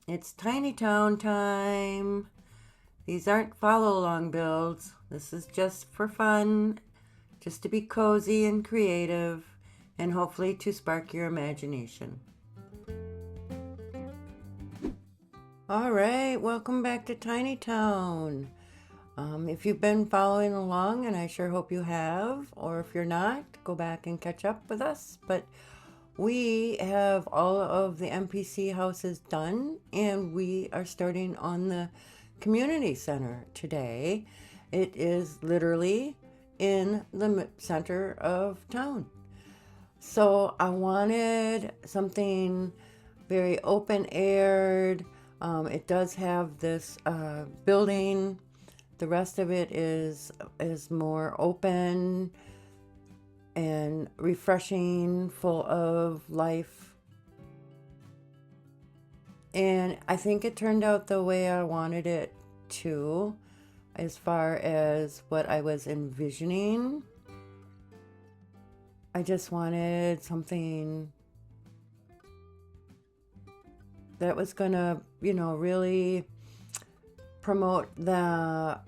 It's Tiny Town time. These aren't follow along builds. This is just for fun, just to be cozy and creative, and hopefully to spark your imagination. All right, welcome back to Tiny Town. If you've been following along, and I sure hope you have, or if you're not, go back and catch up with us. But we have all of the NPC houses done, and we are starting on the community center today. It is literally in the center of town. So I wanted something very open aired. It does have this building. The rest of it is more open and refreshing, full of life. And I think it turned out the way I wanted it to, as far as what I was envisioning. I just wanted something that was gonna, really promote the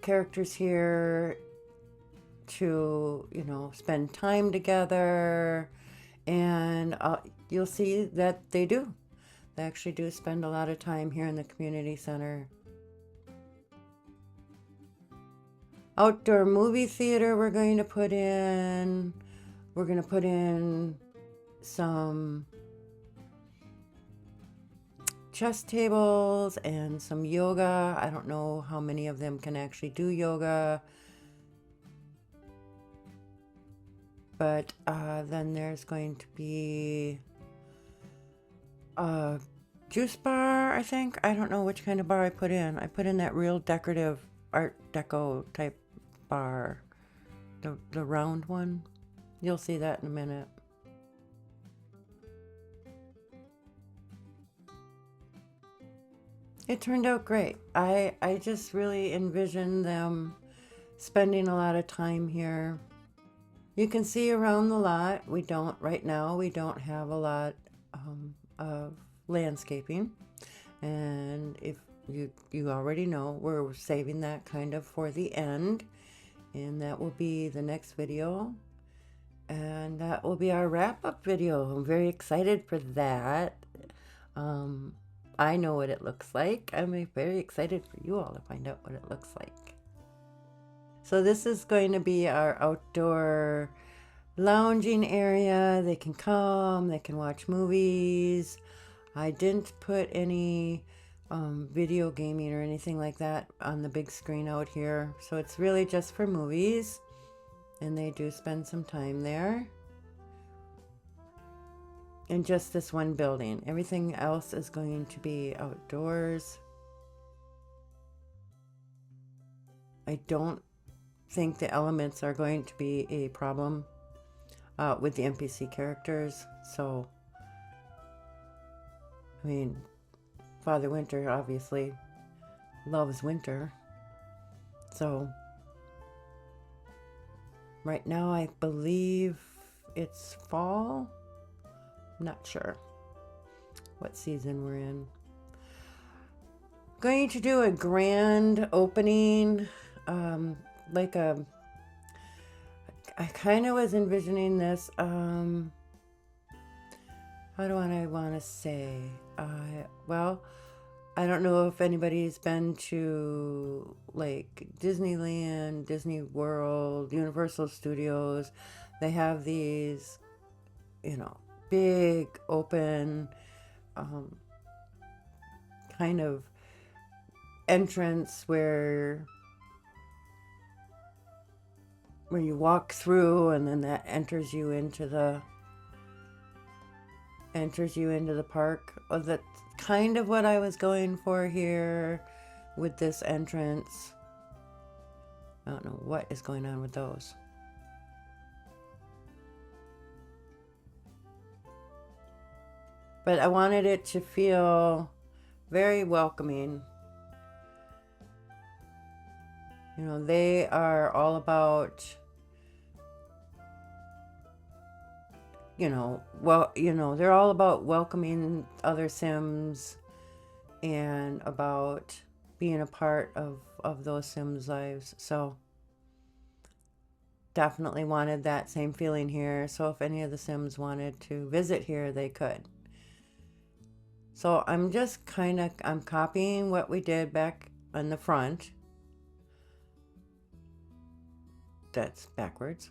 characters here to, spend time together. And you'll see that they do. They actually do spend a lot of time here in the community center. Outdoor movie theater we're going to put in. We're going to put in some chess tables and some yoga. I don't know how many of them can actually do yoga. But then there's going to be a juice bar, I think. I don't know which kind of bar I put in. I put in that real decorative Art Deco type bar. The round one. You'll see that in a minute. It turned out great. I just really envisioned them spending a lot of time here. You can see around the lot, right now, we don't have a lot of landscaping. And if you already know, we're saving that kind of for the end. And that will be the next video. And that will be our wrap-up video. I'm very excited for that. I know what it looks like. I'm very excited for you all to find out what it looks like. So this is going to be our outdoor lounging area. They can come, they can watch movies. I didn't put any video gaming or anything like that on the big screen out here. So it's really just for movies. And they do spend some time there. In just this one building. Everything else is going to be outdoors. I don't think the elements are going to be a problem with the NPC characters. So, I mean, Father Winter obviously loves winter. So, right now I believe it's fall. I'm not sure what season we're in. Going to do a grand opening, I kind of was envisioning this, how do I want to say, well, I don't know if anybody's been to like Disneyland, Disney World, Universal Studios. They have these, big open kind of entrance where you walk through, and then that enters you into the park. Well, that's kind of what I was going for here with this entrance. I don't know what is going on with those. But I wanted it to feel very welcoming. They are all about, they're all about welcoming other Sims and about being a part of those Sims lives. So definitely wanted that same feeling here. So if any of the Sims wanted to visit here, they could. So I'm just I'm copying what we did back on the front. That's backwards.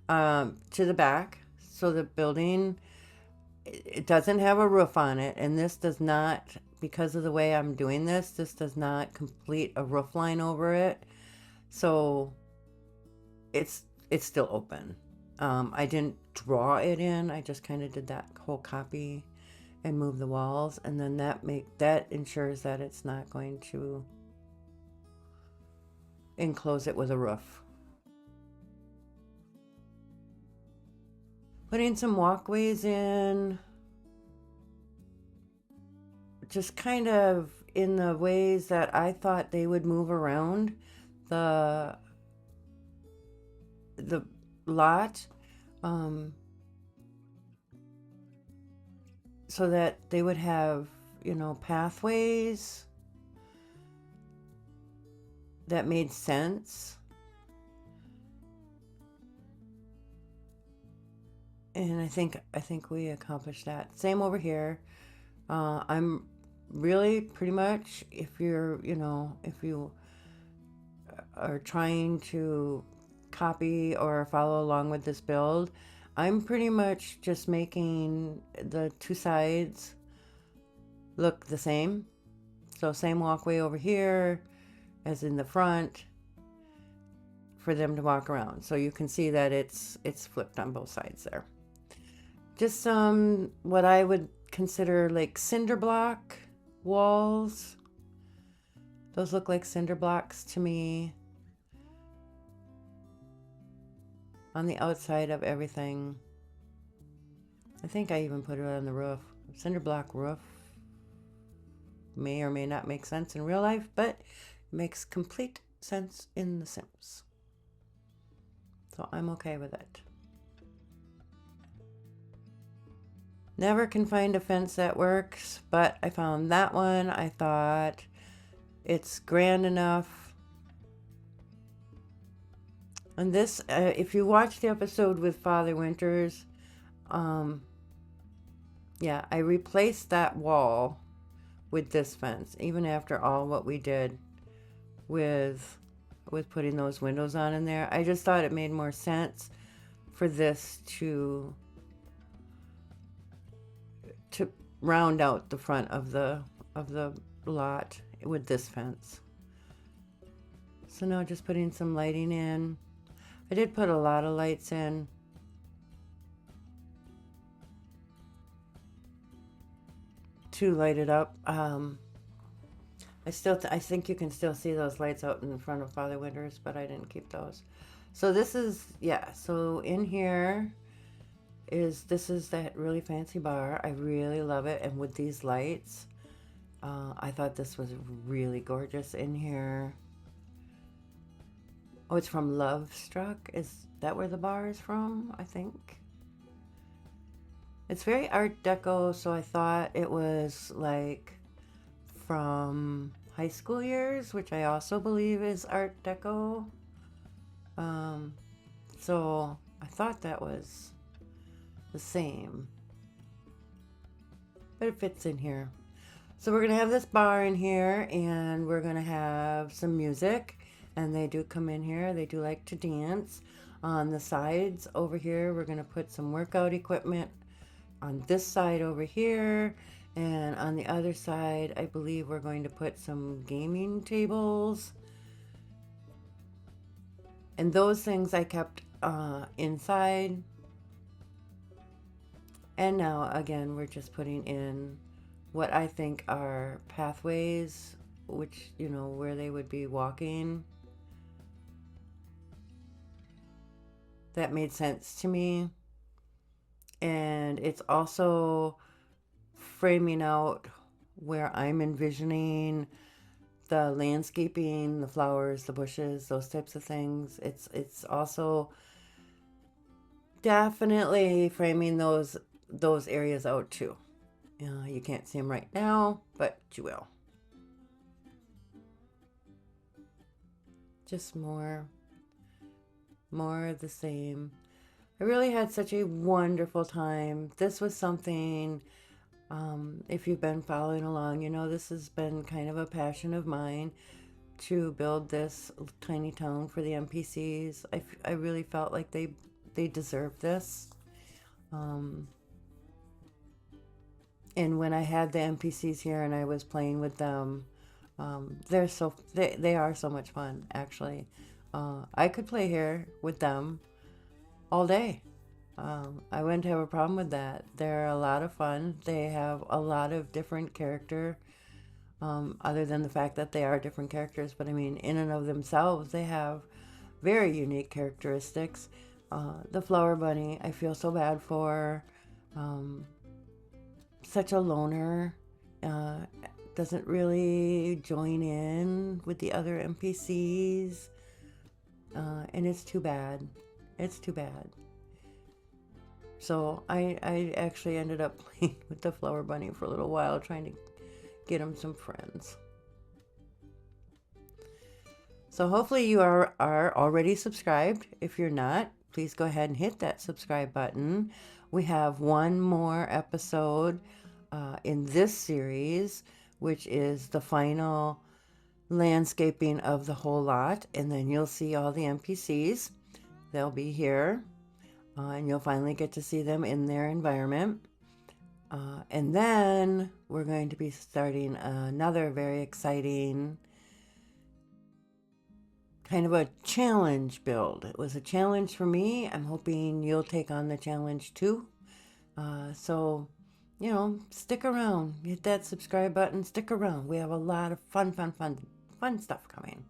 To the back. So the building, it doesn't have a roof on it. And this does not, because of the way I'm doing this does not complete a roof line over it. So it's still open. I didn't draw it in. I just kind of did that whole copy and move the walls, and then that ensures that it's not going to enclose it with a roof. Putting some walkways in, just kind of in the ways that I thought they would move around the lot, so that they would have, pathways that made sense. And I think we accomplished that. Same over here. I'm really pretty much, if you are trying to copy or follow along with this build, I'm pretty much just making the two sides look the same. So same walkway over here as in the front for them to walk around. So you can see that it's flipped on both sides there. Just some what I would consider like cinder block walls. Those look like cinder blocks to me. On the outside of everything. I think I even put it on the roof. Cinder block roof may or may not make sense in real life, but it makes complete sense in The Sims. So I'm okay with it. Never can find a fence that works, but I found that one. I thought it's grand enough. And this, if you watch the episode with Father Winters, yeah, I replaced that wall with this fence, even after all what we did with putting those windows on in there. I just thought it made more sense for this to round out the front of the lot with this fence. So now just putting some lighting in. I did put a lot of lights in. To light it up. I think you can still see those lights out in front of Father Winters, but I didn't keep those. So this is, yeah, so in here this is that really fancy bar. I really love it. And with these lights, I thought this was really gorgeous in here. Oh, it's from Love Struck. Is that where the bar is from? I think. It's very Art Deco, so I thought it was like from high school years, which I also believe is Art Deco. So I thought that was the same. But it fits in here. So we're going to have this bar in here, and we're going to have some music. And they do come in here. They do like to dance. On the sides over here, we're going to put some workout equipment on this side over here. And on the other side, I believe we're going to put some gaming tables. And those things I kept inside. And now, again, we're just putting in what I think are pathways, which, where they would be walking. That made sense to me. And it's also framing out where I'm envisioning the landscaping, the flowers, the bushes, those types of things. It's also definitely framing those areas out too. You can't see them right now, but you will. Just more of the same. I really had such a wonderful time. This was something, if you've been following along, you know this has been kind of a passion of mine to build this tiny town for the NPCs. I really felt like they deserved this. And when I had the NPCs here and I was playing with them, they are so much fun, actually. I could play here with them all day. I wouldn't have a problem with that. They're a lot of fun. They have a lot of different character, other than the fact that they are different characters. But I mean, in and of themselves, they have very unique characteristics. The flower bunny, I feel so bad for. Such a loner. Doesn't really join in with the other NPCs. And it's too bad. It's too bad. So I actually ended up playing with the flower bunny for a little while, trying to get him some friends. So hopefully you are already subscribed. If you're not, please go ahead and hit that subscribe button. We have one more episode in this series, which is the final landscaping of the whole lot, and then you'll see all the NPCs. They'll be here, and you'll finally get to see them in their environment. And then we're going to be starting another very exciting kind of a challenge build. It was a challenge for me. I'm hoping you'll take on the challenge too. So, you know, stick around. Hit that subscribe button. Stick around. We have a lot of fun stuff coming.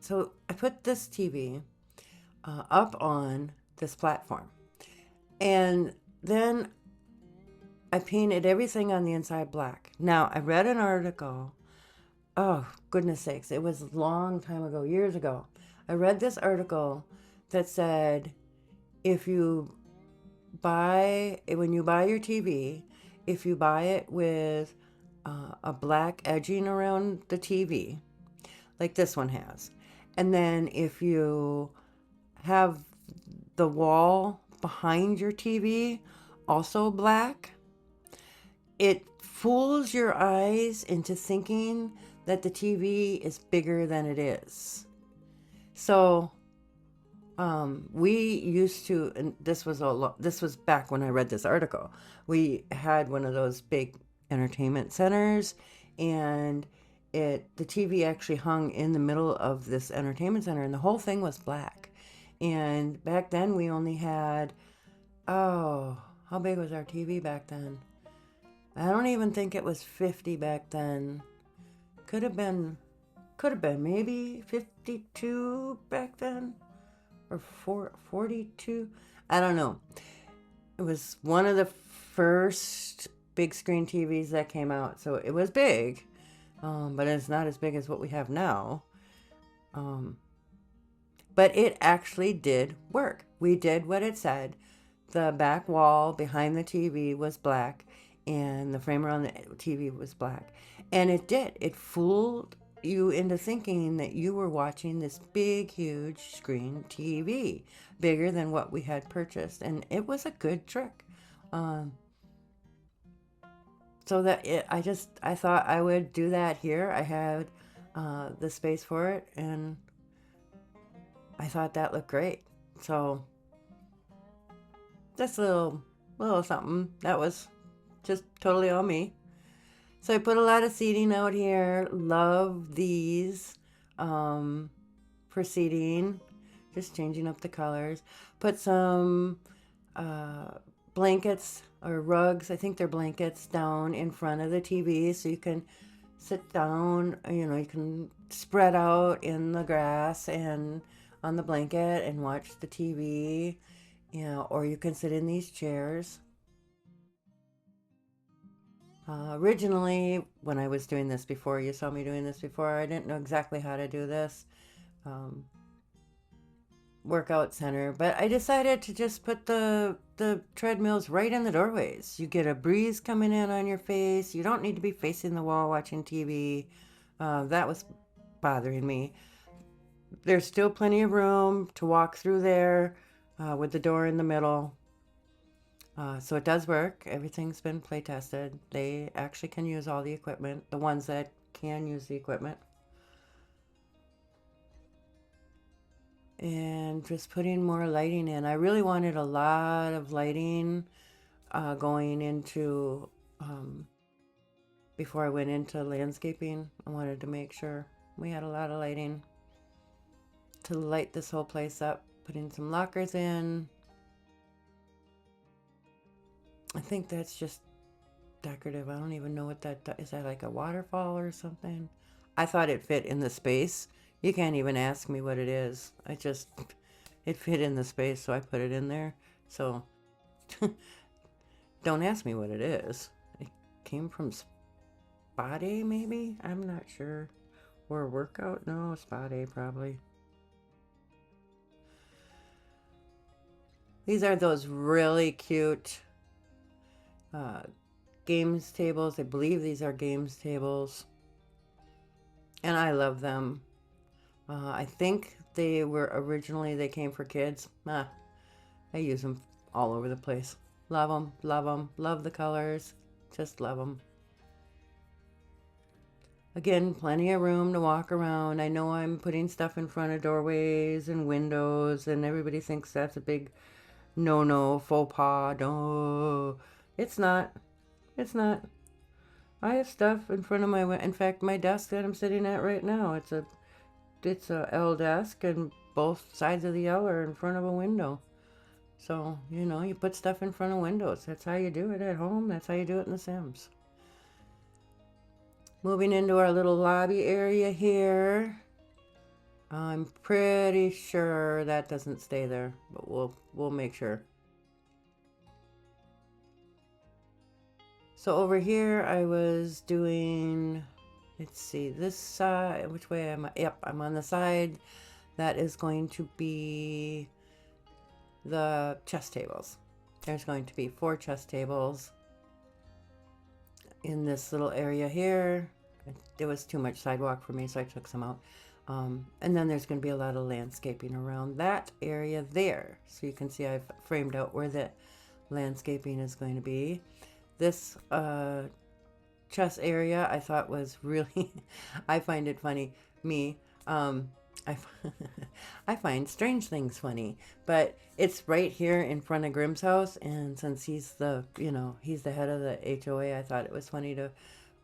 So I put this TV up on this platform. And then I painted everything on the inside black. Now, I read an article. Oh, goodness sakes. It was a long time ago, years ago. I read this article that said when you buy your TV, if you buy it with a black edging around the TV, like this one has, and then if you have the wall behind your TV also black, it fools your eyes into thinking that the TV is bigger than it is. So we used to, and this was back when I read this article. We had one of those big entertainment centers, and the TV actually hung in the middle of this entertainment center, and the whole thing was black. And back then we only had, how big was our TV back then? I don't even think it was 50 back then. Could have been maybe 52 back then, or 42. I don't know. It was one of the first big screen TVs that came out, so it was big, but it's not as big as what we have now. But it actually did work. We did what it said. The back wall behind the TV was black, and the frame around the TV was black. And it did. It fooled you into thinking that you were watching this big, huge screen TV, bigger than what we had purchased. And it was a good trick. So that I thought I would do that here. I had the space for it, and I thought that looked great. So just a little something. That was just totally on me. So I put a lot of seating out here. Love these for seating. Just changing up the colors. Put some blankets or rugs. I think they're blankets down in front of the TV, so you can sit down. You can spread out in the grass and on the blanket and watch the TV. Or you can sit in these chairs. Originally, when I was doing this before, you saw me doing this before, I didn't know exactly how to do this. workout center, but I decided to just put the treadmills right in the doorways. You get a breeze coming in on your face. You don't need to be facing the wall watching TV. That was bothering me. There's still plenty of room to walk through there with the door in the middle. So it does work. Everything's been play tested. They actually can use all the equipment, the ones that can use the equipment. And just putting more lighting in. I really wanted a lot of lighting going into, before I went into landscaping. I wanted to make sure we had a lot of lighting to light this whole place up. Putting some lockers in. I think that's just decorative. I don't even know what that is. That like a waterfall or something? I thought it fit in the space. You can't even ask me what it is. It fit in the space, so I put it in there. So don't ask me what it is. It came from Spa Day, maybe? I'm not sure. Or a workout? No, Spa Day probably. These are those really cute games tables. I believe these are games tables. And I love them. I think they came for kids. I use them all over the place. Love them, love the colors. Just love them. Again, plenty of room to walk around. I know I'm putting stuff in front of doorways and windows, and everybody thinks that's a big no, faux pas. No, it's not. It's not. I have stuff in front of in fact, my desk that I'm sitting at right now, it's a L desk, and both sides of the L are in front of a window. So, you put stuff in front of windows. That's how you do it at home. That's how you do it in The Sims. Moving into our little lobby area here. I'm pretty sure that doesn't stay there, but we'll make sure. So over here I was doing, let's see, this side, which way am I? Yep, I'm on the side that is going to be the chess tables. There's going to be 4 chess tables in this little area here. It was too much sidewalk for me, so I took some out. And then there's going to be a lot of landscaping around that area there. So you can see I've framed out where the landscaping is going to be. This chess area I thought was really, I find it funny. I find strange things funny, but it's right here in front of Grimm's house, and since he's he's the head of the HOA, I thought it was funny to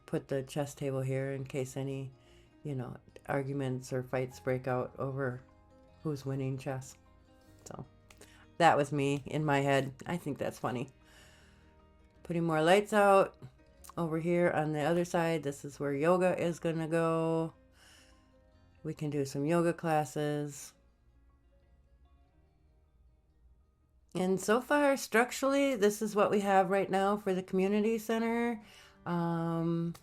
put the chess table here in case any, arguments or fights break out over who's winning chess. So that was me in my head. I think that's funny. Putting more lights out over here on the other side. This is where yoga is gonna go. We can do some yoga classes. And so far, structurally, this is what we have right now for the community center. And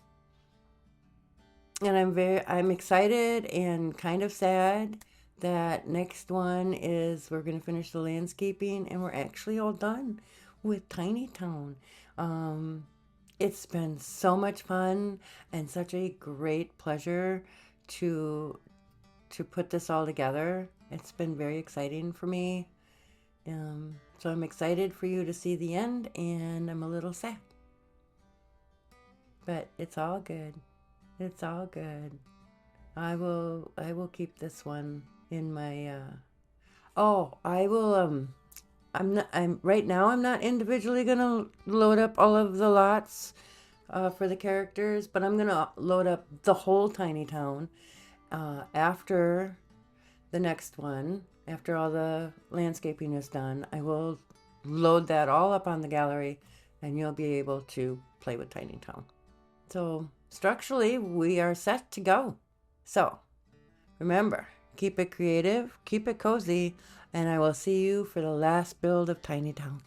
I'm excited and kind of sad that next one is we're going to finish the landscaping, and we're actually all done with Tiny Town. It's been so much fun and such a great pleasure to put this all together. It's been very exciting for me. So I'm excited for you to see the end, and I'm a little sad. But it's all good. It's all good. I will keep this one in my right now I'm not individually gonna load up all of the lots for the characters, but I'm gonna load up the whole Tiny Town after the next one. After all the landscaping is done, I will load that all up on the gallery, and you'll be able to play with Tiny Town. So structurally, we are set to go. So remember, keep it creative, keep it cozy, and I will see you for the last build of Tiny Town.